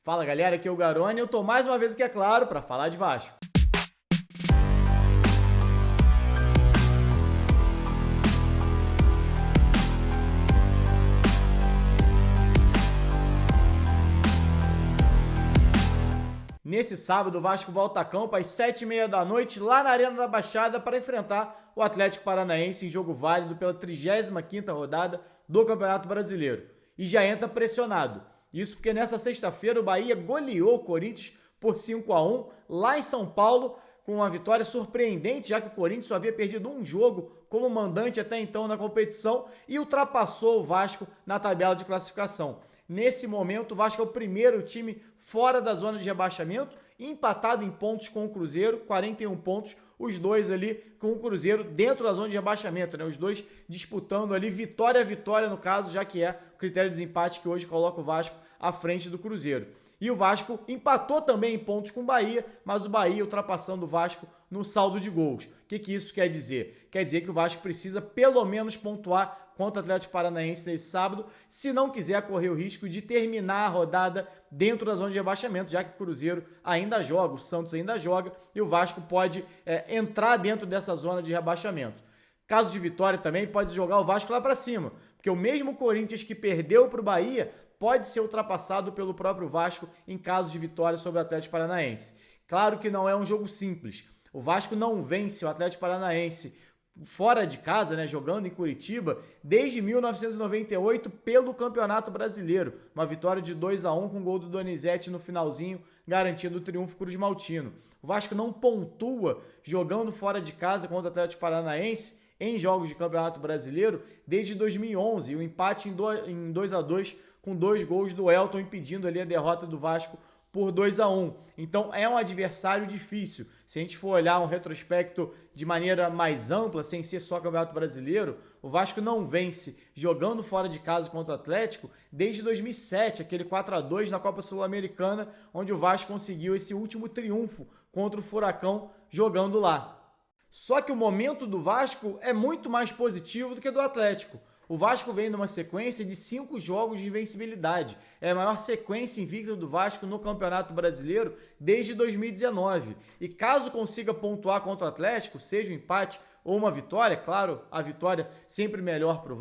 Fala galera, aqui é o Garone e eu tô mais uma vez aqui, é claro, para falar de Vasco. Nesse sábado, o Vasco volta a campo às 7h30 da noite, lá na Arena da Baixada, para enfrentar o Atlético Paranaense em jogo válido pela 35ª rodada do Campeonato Brasileiro. E já entra pressionado. Isso porque nessa sexta-feira o Bahia goleou o Corinthians por 5-1 lá em São Paulo, com uma vitória surpreendente, já que o Corinthians só havia perdido um jogo como mandante até então na competição e ultrapassou o Vasco na tabela de classificação. Nesse momento, o Vasco é o primeiro time fora da zona de rebaixamento, empatado em pontos com o Cruzeiro, 41 pontos, os dois ali com o Cruzeiro dentro da zona de rebaixamento, né? Os dois disputando ali vitória a vitória, no caso, já que é o critério de desempate que hoje coloca o Vasco à frente do Cruzeiro. E o Vasco empatou também em pontos com o Bahia, mas o Bahia ultrapassando o Vasco no saldo de gols. O que isso quer dizer? Quer dizer que o Vasco precisa pelo menos pontuar contra o Atlético Paranaense nesse sábado, se não quiser correr o risco de terminar a rodada dentro da zona de rebaixamento, já que o Cruzeiro ainda joga, o Santos ainda joga, e o Vasco pode entrar dentro dessa zona de rebaixamento. Caso de vitória também, pode jogar o Vasco lá para cima, porque o mesmo Corinthians que perdeu para o Bahia pode ser ultrapassado pelo próprio Vasco em caso de vitória sobre o Atlético Paranaense. Claro que não é um jogo simples. O Vasco não vence o Atlético Paranaense fora de casa, né, jogando em Curitiba, desde 1998 pelo Campeonato Brasileiro. Uma vitória de 2-1 com gol do Donizete no finalzinho, garantindo o triunfo cruzmaltino. O Vasco não pontua jogando fora de casa contra o Atlético Paranaense em jogos de Campeonato Brasileiro desde 2011, o empate em 2-2 com 2 gols do Elton, impedindo ali a derrota do Vasco por 2-1. Então é um adversário difícil. Se a gente for olhar um retrospecto de maneira mais ampla, sem ser só Campeonato Brasileiro, o Vasco não vence jogando fora de casa contra o Atlético desde 2007, aquele 4-2 na Copa Sul-Americana, onde o Vasco conseguiu esse último triunfo contra o Furacão jogando lá. Só que o momento do Vasco é muito mais positivo do que do Atlético. O Vasco vem numa sequência de 5 jogos de invencibilidade. É a maior sequência invicta do Vasco no Campeonato Brasileiro desde 2019. E caso consiga pontuar contra o Atlético, seja um empate ou uma vitória, claro, a vitória sempre melhor para o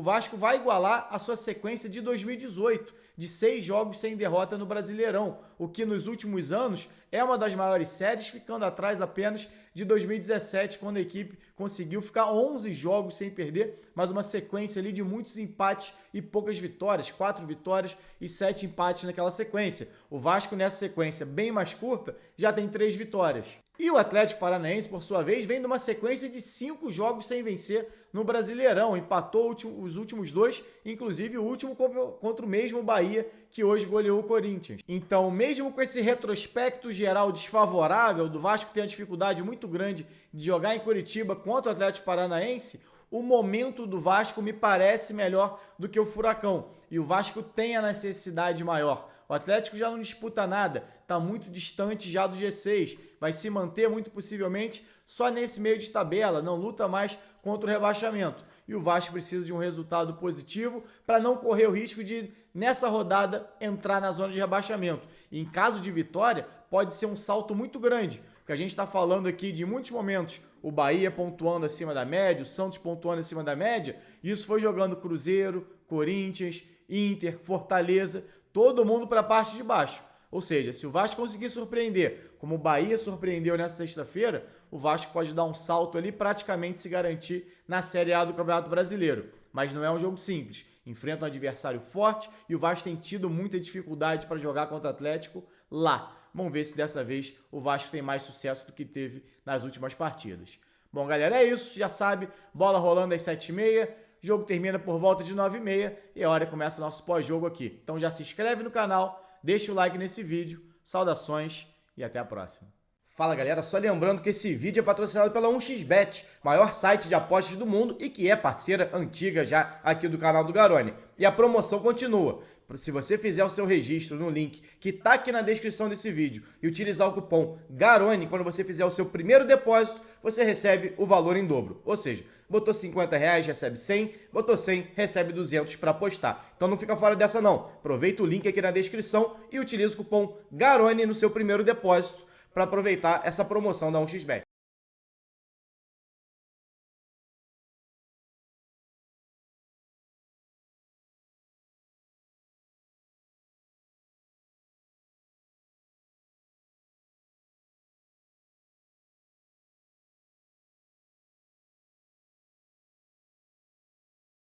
Vasco vai igualar a sua sequência de 2018, de 6 jogos sem derrota no Brasileirão, o que nos últimos anos é uma das maiores séries, ficando atrás apenas de 2017, quando a equipe conseguiu ficar 11 jogos sem perder, mas uma sequência ali de muitos empates e poucas vitórias, 4 vitórias e 7 empates naquela sequência. O Vasco, nessa sequência bem mais curta, já tem 3 vitórias. E o Atlético Paranaense, por sua vez, vem de uma sequência de 5 jogos sem vencer no Brasileirão. Empatou os últimos 2, inclusive o último contra o mesmo Bahia, que hoje goleou o Corinthians. Então, mesmo com esse retrospecto geral desfavorável, do Vasco ter uma dificuldade muito grande de jogar em Curitiba contra o Atlético Paranaense, o momento do Vasco me parece melhor do que o Furacão. E o Vasco tem a necessidade maior. O Atlético já não disputa nada, está muito distante já do G6. Vai se manter muito possivelmente só nesse meio de tabela, não luta mais contra o rebaixamento. E o Vasco precisa de um resultado positivo para não correr o risco de, nessa rodada, entrar na zona de rebaixamento. E em caso de vitória, pode ser um salto muito grande. Porque a gente está falando aqui de muitos momentos, o Bahia pontuando acima da média, o Santos pontuando acima da média, e isso foi jogando Cruzeiro, Corinthians, Inter, Fortaleza, todo mundo para a parte de baixo. Ou seja, se o Vasco conseguir surpreender, como o Bahia surpreendeu nessa sexta-feira, o Vasco pode dar um salto ali e praticamente se garantir na Série A do Campeonato Brasileiro. Mas não é um jogo simples. Enfrenta um adversário forte e o Vasco tem tido muita dificuldade para jogar contra o Atlético lá. Vamos ver se dessa vez o Vasco tem mais sucesso do que teve nas últimas partidas. Bom, galera, é isso. Já sabe, bola rolando às 7h30. Jogo termina por volta de 9h30 e é hora que começa o nosso pós-jogo aqui. Então já se inscreve no canal, deixa o like nesse vídeo. Saudações e até a próxima. Fala galera, só lembrando que esse vídeo é patrocinado pela 1xBet, maior site de apostas do mundo e que é parceira antiga já aqui do canal do Garone. E a promoção continua. Se você fizer o seu registro no link que está aqui na descrição desse vídeo e utilizar o cupom GARONE, quando você fizer o seu primeiro depósito, você recebe o valor em dobro. Ou seja, botou 50 reais, recebe 100, botou 100, recebe 200 para apostar. Então não fica fora dessa não. Aproveita o link aqui na descrição e utiliza o cupom GARONE no seu primeiro depósito para aproveitar essa promoção da 1xBet.